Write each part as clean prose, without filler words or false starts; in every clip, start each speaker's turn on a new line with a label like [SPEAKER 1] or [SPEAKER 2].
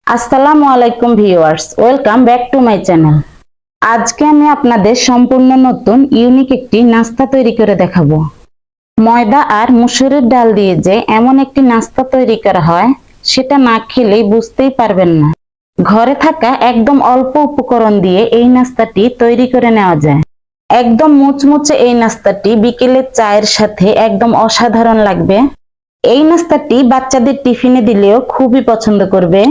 [SPEAKER 1] আসসালামু আলাইকুম viewers, welcome back to my channel. আজকে আমি আপনাদের সম্পূর্ণ নতুন ইউনিক একটি নাস্তা তৈরি করে দেখাবো। ময়দা আর মসুরের ডাল দিয়ে যে এমন একটি নাস্তা তৈরি করা হয়, সেটা না খেলেই বুঝতেই পারবেন না। ঘরে থাকা একদম অল্প উপকরণ দিয়ে এই নাস্তাটি তৈরি করে নেওয়া যায়। একদম মুচমুচে এই নাস্তাটি বিকেলের চায়ের সাথে একদম অসাধারণ লাগবে। এই নাস্তাটি বাচ্চাদের টিফিনে দিলেও খুবই পছন্দ করবে।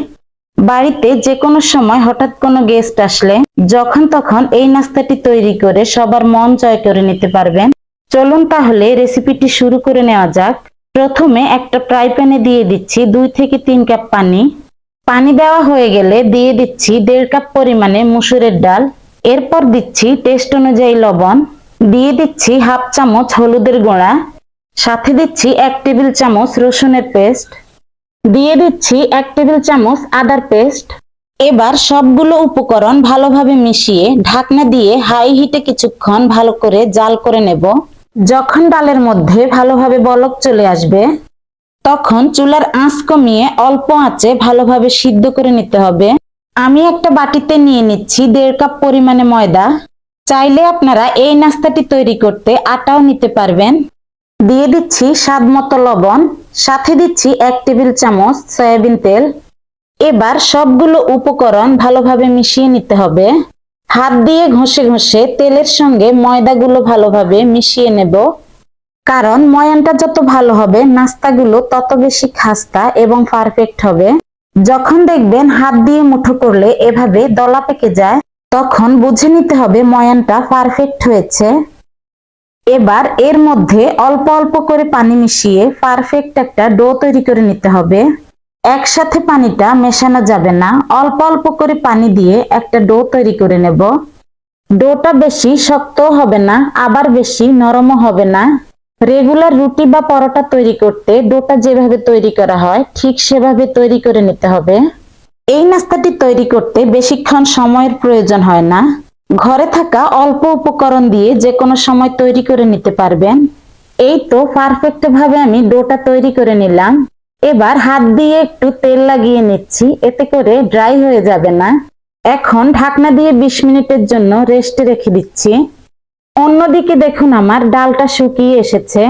[SPEAKER 1] বাড়িতে যে কোনো সময় হঠাৎ কোনো গেস্ট আসলে যখন তখন এই নাস্তাটি তৈরি করে সবার মন জয় করে নিতে পারবেন। চলুন তাহলে রেসিপিটি শুরু করে নেওয়া যাক। প্রথমে একটা ফ্রাই প্যানে দিয়ে দিচ্ছি 2 থেকে 3 কাপ পানি। পানি দেওয়া হয়ে গেলে দিয়ে দিচ্ছি 1.5 কাপ পরিমাণে মসুরের ডাল। এরপর দিচ্ছি টেস্ট অনুযায়ী লবণ, দিয়ে দিচ্ছি হাফ চামচ হলুদের গুঁড়া, সাথে দিচ্ছি 1 টেবিল চামচ রসুনের পেস্ট, দিয়ে দিচ্ছি 1 টেবিল চামচ আদার পেস্ট। এবার সবগুলো উপকরণ ভালোভাবে মিশিয়ে ঢাকনা দিয়ে হাই হিটে কিছুক্ষণ ভালো করে জাল করে নেব। যখন ডালের মধ্যে ভালোভাবে বলক চলে আসবে, তখন চুলার আঁচ কমিয়ে অল্প আঁচে ভালোভাবে সিদ্ধ করে নিতে হবে। আমি একটা বাটিতে নিয়ে নিচ্ছি 1.5 কাপ পরিমাণে ময়দা। চাইলে আপনারা এই নাস্তাটি তৈরি করতে আটাও নিতে পারবেন। দিয়ে দিচ্ছি স্বাদ মতো লবণ, সাথে দিচ্ছি 1 টেবিল চামচ সয়াবিন তেল। এবার সবগুলো উপকরণ ভালোভাবে মিশিয়ে নিতে হবে। হাত দিয়ে ঘষে ঘষে তেলের সঙ্গে ময়দাগুলো ভালোভাবে মিশিয়ে নেব, কারণ ময়ানটা যত ভালো হবে নাস্তাগুলো তত বেশি খাস্তা এবং পারফেক্ট হবে। যখন দেখবেন হাত দিয়ে মুঠো করলে এভাবে দলা পেকে যায়, তখন বুঝে নিতে হবে ময়ানটা পারফেক্ট হয়েছে। এবার এর মধ্যে অল্প অল্প করে পানি মিশিয়ে পারফেক্ট একটা ডো তৈরি করে নিতে হবে। একসাথে পানিটা মেশানো যাবে না, অল্প অল্প করে পানি দিয়ে একটা ডো তৈরি করে নেব। ডোটা বেশি শক্তও হবে না, আবার বেশি নরমও হবে না। রেগুলার রুটি বা পরোটা তৈরি করতে ডোটা যেভাবে তৈরি করা হয় ঠিক সেভাবে তৈরি করে নিতে হবে। এই নাস্তাটি তৈরি করতে বেশিক্ষণ সময়ের প্রয়োজন হয় না। ঘরে থাকা অল্প উপকরণ দিয়ে যে কোনো সময় তৈরি করে নিতে পারবেন। এই তো পারফেক্ট ভাবে আমি ডোটা তৈরি করে নিলাম। এবার হাত দিয়ে একটু তেল লাগিয়ে নিচ্ছি, এতে করে ড্রাই হয়ে যাবে না। এখন ঢাকনা দিয়ে 20 মিনিটের জন্য রেস্টে রেখে দিচ্ছি। অন্যদিকে দেখুন আমার ডালটা শুকিয়ে এসেছে।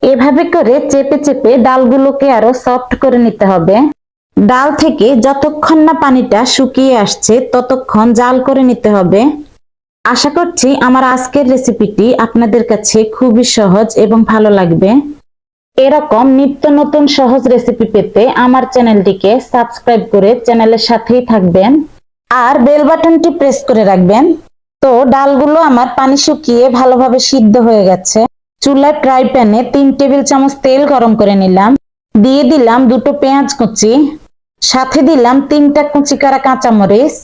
[SPEAKER 1] এভাবে করে চেপে চেপে ডালগুলোকে আরো সফট করে নিতে হবে। ডাল থেকে যতক্ষণ না পানিটা শুকিয়ে আসছে ততক্ষণ জাল করে নিতে হবে। আশা করছি আমার আজকের রেসিপিটি আপনাদের কাছে খুবই সহজ এবং ভালো লাগবে। এরকম নিত্য নতুন সহজ রেসিপি পেতে আমার চ্যানেলটিকে সাবস্ক্রাইব করে চ্যানেলের সাথেই থাকবেন আর বেল বাটনটি প্রেস করে রাখবেন। তো ডালগুলো আমার পানি শুকিয়ে ভালোভাবে সিদ্ধ হয়ে গেছে। চুলার ফ্রাই প্যানে 3 টেবিল চামচ তেল গরম করে নিলাম। দিয়ে দিলাম 2টো পেঁয়াজ কুচি, সাথে দিলাম 3টা কুচি করা কাঁচামরিচ।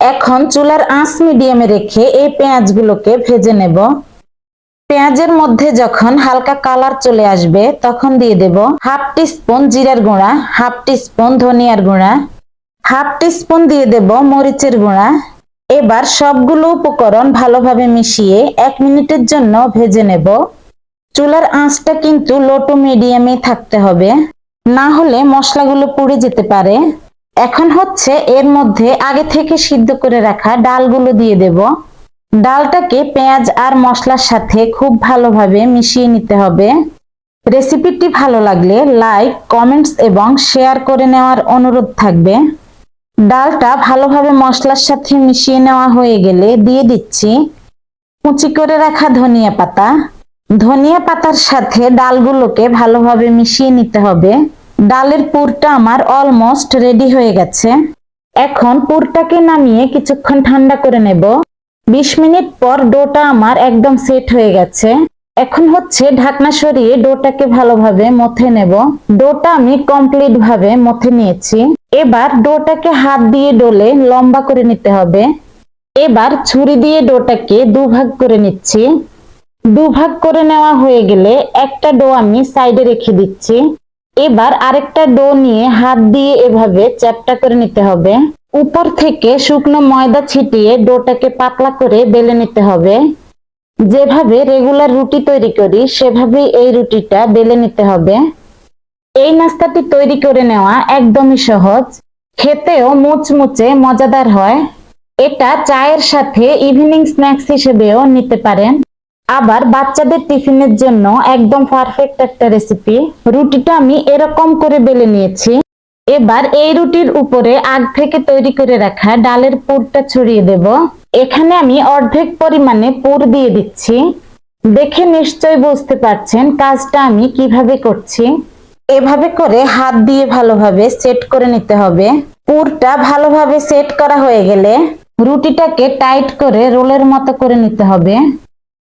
[SPEAKER 1] এখন চুলার আঁচ মিডিয়ামে রেখে এই পেঁয়াজগুলোকে ভেজে নেব। পেঁয়াজের মধ্যে যখন হালকা কালার চলে আসবে তখন দিয়ে দেব হাফ টিস্পুন জিরার গুঁড়া, হাফ টিস্পুন ধনিয়ার গুঁড়া, হাফ টিস্পুন দিয়ে দেব মরিচের গুঁড়া। এবার সবগুলো উপকরণ ভালোভাবে মিশিয়ে 1 মিনিটের জন্য ভেজে নেব। চুলার আঁচটা কিন্তু লো টু মিডিয়ামে থাকতে হবে, না হলে মশলাগুলো পুড়ে যেতে পারে। এখন হচ্ছে এর মধ্যে আগে থেকে সিদ্ধ করে রাখা ডালগুলো দিয়ে দেব। ডালটাকে পেঁয়াজ আর মশলার সাথে খুব ভালোভাবে মিশিয়ে নিতে হবে। রেসিপিটি ভালো লাগলে লাইক, কমেন্টস এবং শেয়ার করে নেওয়ার অনুরোধ থাকবে। ডালটা ভালোভাবে মশলার সাথে মিশিয়ে নেওয়া হয়ে গেলে দিয়ে দিচ্ছি কুচি করে রাখা ধনিয়া পাতা। ধনিয়া পাতার সাথে ডালগুলোকে ভালোভাবে মিশিয়ে নিতে হবে। ডালের পুরটা আমার অলমোস্ট রেডি হয়ে গেছে। এখন পুরটাকে নামিয়ে কিছুক্ষণ ঠান্ডা করে নেব। 20 মিনিট পর ডোটা আমার একদম সেট হয়ে গেছে। এখন হচ্ছে ঢাকনা সরিয়ে ডোটাকে ভালোভাবে মথে নেব। ডোটা আমি কমপ্লিট ভাবে মথে নিয়েছি। এবার ডোটাকে হাত দিয়ে ডলে লম্বা করে নিতে হবে। এবার ছুরি দিয়ে ডোটাকে দুভাগ করে নিচ্ছি। দুভাগ করে নেওয়া হয়ে গেলে একটা ডো আমি সাইডে রেখে দিচ্ছি। এবার আরেকটা ডো নিয়ে হাত দিয়ে এভাবে চ্যাপ্টা করে নিতে হবে। উপর থেকে শুকনো ময়দা ছিটিয়ে ডোটাকে পাতলা করে বেলে নিতে হবে। যেভাবে রেগুলার রুটি তৈরি করি সেভাবেই এই রুটিটা বেলে নিতে হবে। এই নাস্তাটি তৈরি করে নেওয়া একদমই সহজ। খেতেও মুচমুচে মজাদার হয়। এটা চায়ের সাথে ইভিনিং স্ন্যাক্স হিসেবেও নিতে পারেন। আবার বাচ্চাদের টিফিনের জন্য একদম পারফেক্ট একটা রেসিপি। রুটিটা আমি এরকম করে বেলে নিয়েছি। এবার এই রুটির উপরে আগ থেকে তৈরি করে রাখা ডালের পুরটা ছড়িয়ে দেব। এখানে আমি অর্ধেক পরিমাণে পুর দিয়ে দিচ্ছি। দেখে নিশ্চয়ই বুঝতে পারছেন কাজটা আমি কিভাবে করছি। এভাবে করে হাত দিয়ে ভালোভাবে সেট করে নিতে হবে। পুরটা ভালোভাবে সেট করা হয়ে গেলে রুটিটাকে টাইট করে রোলের মতো করে নিতে হবে।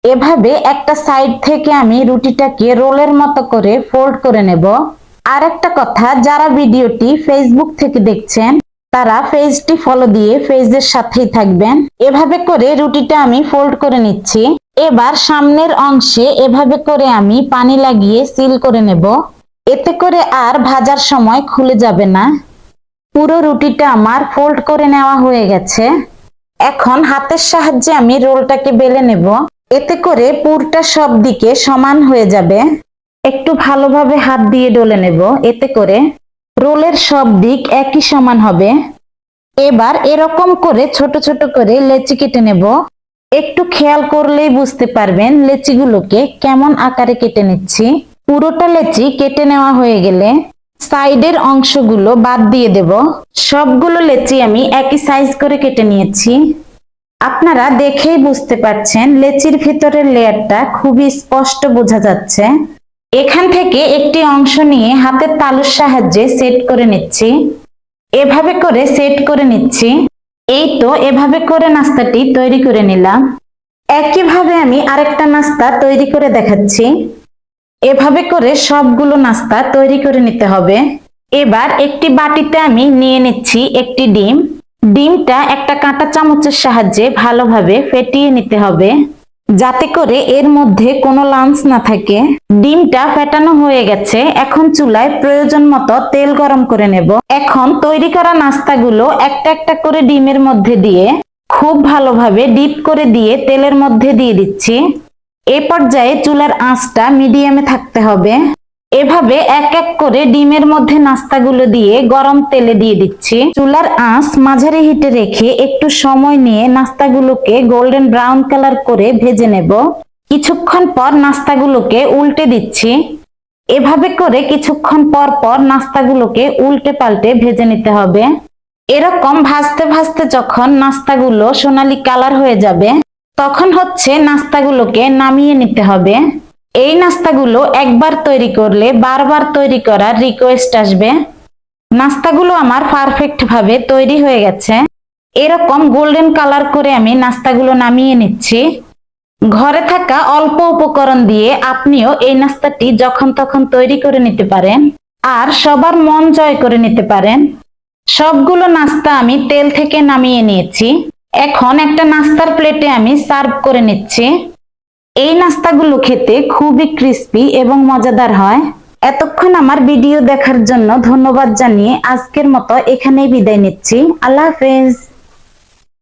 [SPEAKER 1] এভাবে একটা সাইড থেকে আমি রুটিটাকে রোলের মতো করে ফোল্ড করে নেব। আর একটা কথা, যারা ভিডিওটি ফেসবুক থেকে দেখছেন তারা পেজটি ফলো দিয়ে পেজের সাথেই থাকবেন। এভাবে করে রুটিটা আমি ফোল্ড করে নিচ্ছি। এবার সামনের অংশে এভাবে করে আমি পানি লাগিয়ে সিল করে নেব। এতে করে আর ভাজার সময় খুলে যাবে না। পুরো রুটিটা আমার ফোল্ড করে নেওয়া হয়ে গেছে। এখন হাতের সাহায্যে আমি রোলটাকে বেলে নেব। এতে করে পুরটা সব দিকে সমান হয়ে যাবে। একটু ভালোভাবে হাত দিয়ে ডলে নেব, এতে করে রোলের সব দিক একই সমান হবে। এবার এরকম করে ছোট ছোট করে লেচি কেটে নেব। একটু খেয়াল করলেই বুঝতে পারবেন লেচিগুলোকে কেমন আকারে কেটে নিচ্ছি। পুরোটা লেচি কেটে নেওয়া হয়ে গেলে সাইডের অংশগুলো বাদ দিয়ে দেব। সবগুলো লেচি আমি একই সাইজ করে কেটে নিয়েছি। আপনারা দেখেই বুঝতে পারছেন লেচির ভিতরের লেয়ারটা খুবই স্পষ্ট বোঝা যাচ্ছে। এখান থেকে একটি অংশ নিয়ে হাতের তালুর সাহায্যে সেট করে নিচ্ছি। এভাবে করে সেট করে নিচ্ছি। এই তো এভাবে করে নাস্তাটি তৈরি করে নিলাম। একইভাবে আমি আরেকটা নাস্তা তৈরি করে দেখাচ্ছি। এভাবে করে সবগুলো নাস্তা তৈরি করে নিতে হবে। এবার একটি বাটিতে আমি নিয়ে নিচ্ছি একটি ডিম। ডিমটা একটা কাঁটা চামচের সাহায্যে ভালোভাবে ফেটিয়ে নিতে হবে, যাতে করে এর মধ্যে কোনো লাম্পস না থাকে। ডিমটা ফেটানো হয়ে গেছে। এখন চুলায় প্রয়োজন মতো তেল গরম করে নেব। এখন তৈরি করা নাস্তাগুলো একটা একটা করে ডিমের মধ্যে দিয়ে খুব ভালোভাবে ডিপ করে দিয়ে তেলের মধ্যে দিয়ে দিচ্ছি। এ পর্যায়ে চুলার আঁচটা মিডিয়ামে থাকতে হবে। এভাবে এক এক করে ডিমের মধ্যে নাস্তাগুলো দিয়ে গরম তেলে দিয়ে দিচ্ছি। চুলার আঁচ মাঝারি হিটে রেখে একটু সময় নিয়ে নাস্তাগুলোকে গোল্ডেন ব্রাউন কালার করে ভেজে নেব। কিছুক্ষণ পর নাস্তাগুলোকে উল্টে দিচ্ছি। এভাবে করে কিছুক্ষণ পর পর নাস্তাগুলোকে উল্টে পাল্টে ভেজে নিতে হবে। এরকম ভাজতে ভাজতে যখন নাস্তাগুলো সোনালী কালার হয়ে যাবে তখন হচ্ছে নাস্তাগুলোকে নামিয়ে নিতে হবে। এই নাস্তাগুলো একবার তৈরি করলে বারবার তৈরি করার রিকোয়েস্ট আসবে। নাস্তাগুলো আমার পারফেক্ট ভাবে তৈরি হয়ে গেছে। এরকম গোল্ডেন কালার করে আমি নাস্তাগুলো নামিয়ে নিচ্ছি। ঘরে থাকা অল্প উপকরণ দিয়ে আপনিও এই নাস্তাটি যখন তখন তৈরি করে নিতে পারেন আর সবার মন জয় করে নিতে পারেন। সবগুলো নাস্তা আমি তেল থেকে নামিয়ে নিয়েছি। এখন একটা নাস্তার প্লেটে আমি সার্ভ করে নিচ্ছি। এই নাস্তাগুলো খেতে খুবই ক্রিস্পি এবং মজাদার হয়। এতক্ষণ আমার ভিডিও দেখার জন্য ধন্যবাদ জানিয়ে আজকের মতো এখানেই বিদায় নিচ্ছি। আল্লাহ হাফেজ।